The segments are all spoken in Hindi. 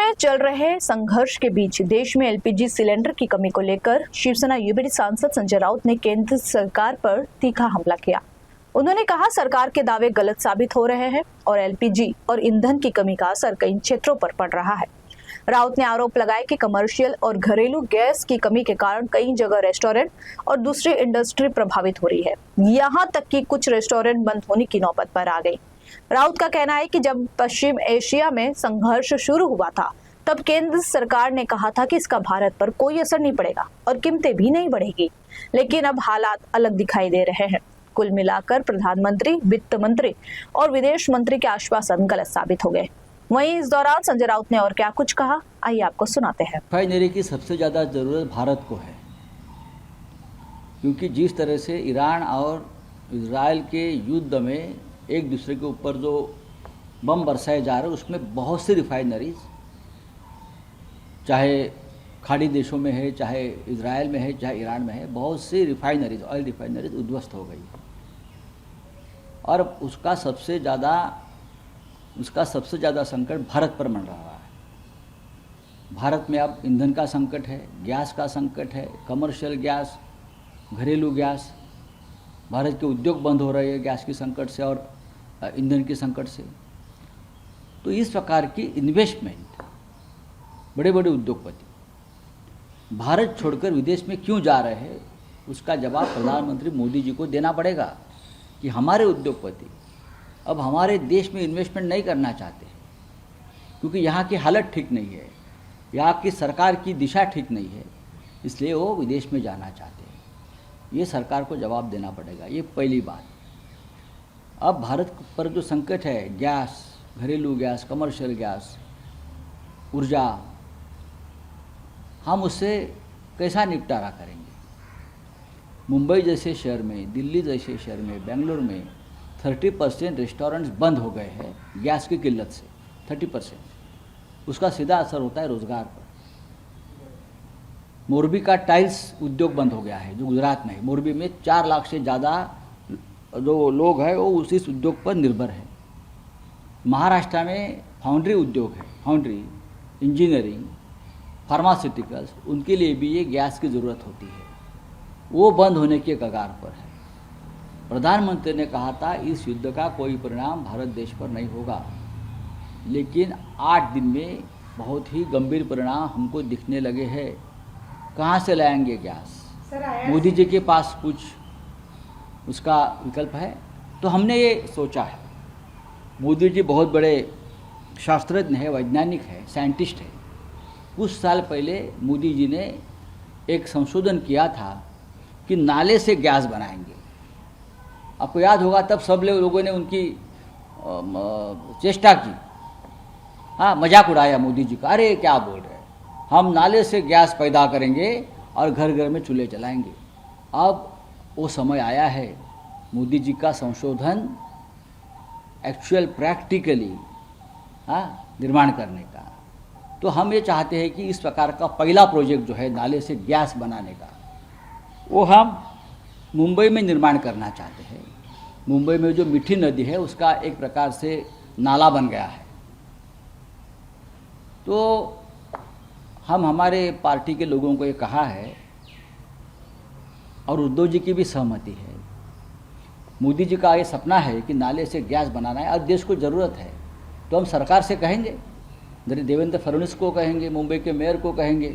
में चल रहे संघर्ष के बीच देश में एलपीजी सिलेंडर की कमी को लेकर शिवसेना यूबीडी सांसद संजय राउत ने केंद्र सरकार पर तीखा हमला किया। उन्होंने कहा सरकार के दावे गलत साबित हो रहे हैं और एलपीजी और ईंधन की कमी का असर कई क्षेत्रों पर पड़ रहा है। राउत ने आरोप लगाया कि कमर्शियल और घरेलू गैस की कमी के कारण कई जगह रेस्टोरेंट और दूसरी इंडस्ट्री प्रभावित हो रही है। यहाँ तक कि कुछ रेस्टोरेंट बंद होने की नौबत पर आ गई। राउत का कहना है कि जब पश्चिम एशिया में संघर्ष शुरू हुआ था तब केंद्र सरकार ने कहा था कि इसका भारत पर कोई असर नहीं पड़ेगा और कीमतें भी नहीं बढ़ेगी, लेकिन अब हालात अलग दिखाई दे रहे हैं। कुल मिलाकर प्रधानमंत्री, वित्त मंत्री और विदेश मंत्री के आश्वासन गलत साबित हो गए। वहीं इस दौरान संजय राउत ने और क्या कुछ कहा, आइए आपको सुनाते हैं। रिफाइनरी की सबसे ज़्यादा ज़रूरत भारत को है, क्योंकि जिस तरह से ईरान और इजराइल के युद्ध में एक दूसरे के ऊपर जो बम बरसाए जा रहे हैं उसमें बहुत सी रिफाइनरीज, चाहे खाड़ी देशों में है, चाहे इजराइल में है, चाहे ईरान में है, बहुत सी रिफाइनरीज, ऑयल रिफाइनरीज उद्ध्वस्त हो गई और उसका सबसे ज़्यादा संकट भारत पर मंड रहा है। भारत में अब ईंधन का संकट है, गैस का संकट है, कमर्शियल गैस, घरेलू गैस, भारत के उद्योग बंद हो रहे हैं गैस की संकट से और ईंधन के संकट से। तो इस प्रकार की इन्वेस्टमेंट बड़े बड़े उद्योगपति भारत छोड़कर विदेश में क्यों जा रहे हैं, उसका जवाब प्रधानमंत्री मोदी जी को देना पड़ेगा कि हमारे उद्योगपति अब हमारे देश में इन्वेस्टमेंट नहीं करना चाहते, क्योंकि यहाँ की हालत ठीक नहीं है, यहाँ की सरकार की दिशा ठीक नहीं है, इसलिए वो विदेश में जाना चाहते हैं। ये सरकार को जवाब देना पड़ेगा, ये पहली बात। अब भारत पर जो संकट है, गैस, घरेलू गैस, कमर्शियल गैस, ऊर्जा, हम उससे कैसा निपटारा करेंगे। मुंबई जैसे शहर में, दिल्ली जैसे शहर में, बेंगलुरु में 30% रेस्टोरेंट्स बंद हो गए हैं गैस की किल्लत से। 30%, उसका सीधा असर होता है रोजगार पर। मोरबी का टाइल्स उद्योग बंद हो गया है, जो गुजरात में है। मोरबी में 4 लाख से ज़्यादा जो लोग हैं वो उसी उद्योग पर निर्भर है। महाराष्ट्र में फाउंड्री उद्योग है, फाउंड्री, इंजीनियरिंग, फार्मास्यूटिकल्स, उनके लिए भी ये गैस की ज़रूरत होती है, वो बंद होने के कगार पर है। प्रधानमंत्री ने कहा था इस युद्ध का कोई परिणाम भारत देश पर नहीं होगा, लेकिन 8 दिन में बहुत ही गंभीर परिणाम हमको दिखने लगे हैं। कहाँ से लाएंगे गैस? मोदी जी के पास कुछ उसका विकल्प है? तो हमने ये सोचा है, मोदी जी बहुत बड़े शास्त्रज्ञ है, वैज्ञानिक है, साइंटिस्ट है। कुछ साल पहले मोदी जी ने एक संशोधन किया था कि नाले से गैस बनाएंगे। आपको याद होगा, तब सब लोगों ने उनकी चेष्टा की, हाँ, मजाक उड़ाया मोदी जी का, अरे क्या बोल रहे हैं, हम नाले से गैस पैदा करेंगे और घर घर में चूल्हे जलाएंगे। अब वो समय आया है मोदी जी का संशोधन एक्चुअल प्रैक्टिकली निर्माण करने का। तो हम ये चाहते हैं कि इस प्रकार का पहला प्रोजेक्ट जो है नाले से गैस बनाने का, वो हम मुंबई में निर्माण करना चाहते हैं। मुंबई में जो मीठी नदी है उसका एक प्रकार से नाला बन गया है। तो हम हमारे पार्टी के लोगों को ये कहा है और उद्धव जी की भी सहमति है। मोदी जी का ये सपना है कि नाले से गैस बनाना है और देश को ज़रूरत है। तो हम सरकार से कहेंगे, देवेंद्र फडणवीस को कहेंगे, मुंबई के मेयर को कहेंगे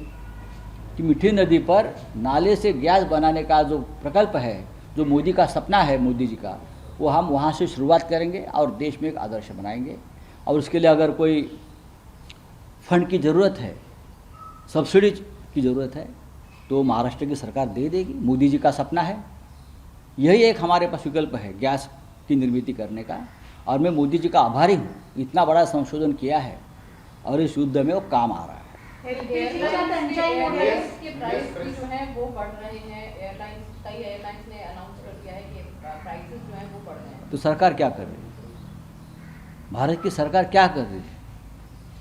कि मीठी नदी पर नाले से गैस बनाने का जो प्रकल्प है, जो मोदी का सपना है मोदी जी का, वो हम वहाँ से शुरुआत करेंगे और देश में एक आदर्श बनाएंगे। और उसके लिए अगर कोई फंड की ज़रूरत है, सब्सिडी की ज़रूरत है, तो महाराष्ट्र की सरकार दे देगी। मोदी जी का सपना है, यही एक हमारे पास विकल्प है गैस की निर्मित करने का। और मैं मोदी जी का आभारी हूँ, इतना बड़ा संशोधन किया है और इस युद्ध में वो काम आ रहा है। एयरलाइंस के प्राइस भी जो है वो बढ़ रहे हैं। कई एयरलाइंस ने अनाउंस कर दिया है कि प्राइसेस जो है वो बढ़ रहे हैं। तो सरकार क्या कर रही है? भारत की सरकार क्या कर रही है?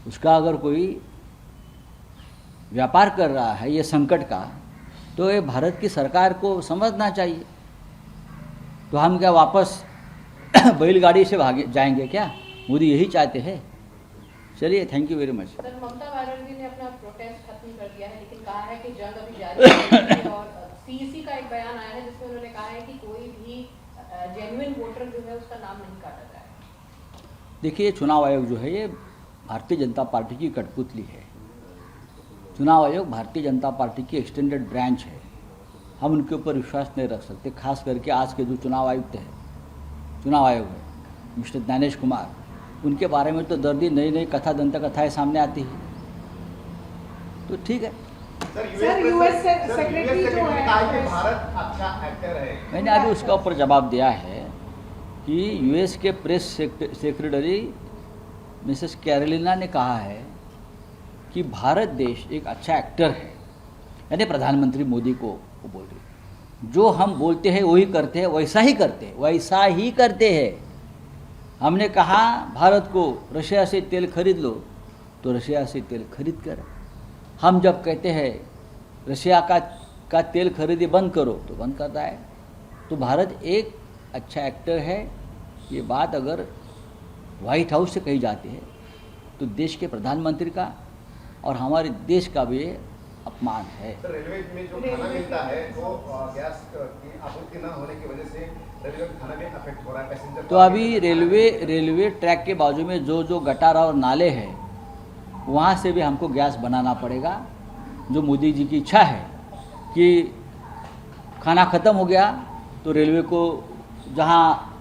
उसका अगर कोई व्यापार कर रहा है ये संकट का, तो ये भारत की सरकार को समझना चाहिए। तो हम क्या वापस बैलगाड़ी से भागे जाएंगे क्या? मोदी यही चाहते हैं। चलिए, thank you very much. Sir, Mamata Banerjee ने अपना प्रोटेस्ट खत्म कर दिया है, लेकिन कहा है कि जंग अभी जारी है और सीईसी का एक बयान आया है जिसमें उन्होंने कहा है कि कोई भी जेन्युइन वोटर जो है उसका नाम नहीं काटा जाए। देखिए, चुनाव आयोग जो है ये भारतीय जनता पार्टी की कठपुतली है। चुनाव आयोग भारतीय जनता पार्टी की एक्सटेंडेड ब्रांच है। हम उनके ऊपर विश्वास नहीं रख सकते, खास करके आज के जो चुनाव आयुक्त है, चुनाव आयोग है, मिस्टर ज्ञानेश कुमार, उनके बारे में तो दर्दी नई नई कथा दंत कथाएँ सामने आती है। तो ठीक है, सर यूएस सेक्रेटरी जो है कि भारत अच्छा एक्टर है। मैंने अभी उसका ऊपर जवाब दिया है कि यूएस के प्रेस सेक्रेटरी मिसेस कैरोलिना ने कहा है कि भारत देश एक अच्छा एक्टर है, यानी प्रधानमंत्री मोदी को वो बोल रही। जो हम बोलते हैं वही करते हैं, वैसा ही करते हैं। हमने कहा भारत को रशिया से तेल खरीद लो, तो रशिया से तेल खरीद कर। हम जब कहते हैं रशिया का तेल खरीदी बंद करो, तो बंद करता है। तो भारत एक अच्छा एक्टर है। ये बात अगर व्हाइट हाउस से कही जाती है तो देश के प्रधानमंत्री का और हमारे देश का भी अपमान है। सर, रेलवे में जो खाना मिलता है वो गैस की आपूर्ति न होने की वजह से रेलवे का खाना भी अफेक्ट हो रहा है पैसेंजर। तो अभी रेलवे ट्रैक के बाजू में जो गटार और नाले हैं, वहाँ से भी हमको गैस बनाना पड़ेगा। जो मोदी जी की इच्छा है कि खाना ख़त्म हो गया तो रेलवे को जहाँ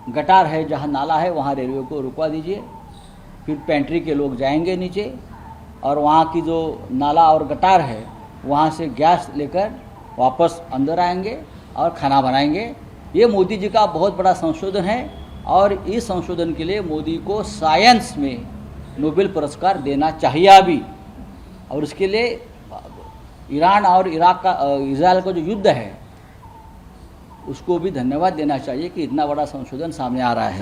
गटार है, जहाँ नाला है, वहाँ रेलवे को रुकवा दीजिए। फिर पेंट्री के लोग जाएंगे नीचे और वहाँ की जो नाला और गटार है वहाँ से गैस लेकर वापस अंदर आएंगे और खाना बनाएंगे। ये मोदी जी का बहुत बड़ा संशोधन है और इस संशोधन के लिए मोदी को साइंस में नोबेल पुरस्कार देना चाहिए अभी। और उसके लिए ईरान और इजराइल का जो युद्ध है उसको भी धन्यवाद देना चाहिए कि इतना बड़ा संशोधन सामने आ रहा है।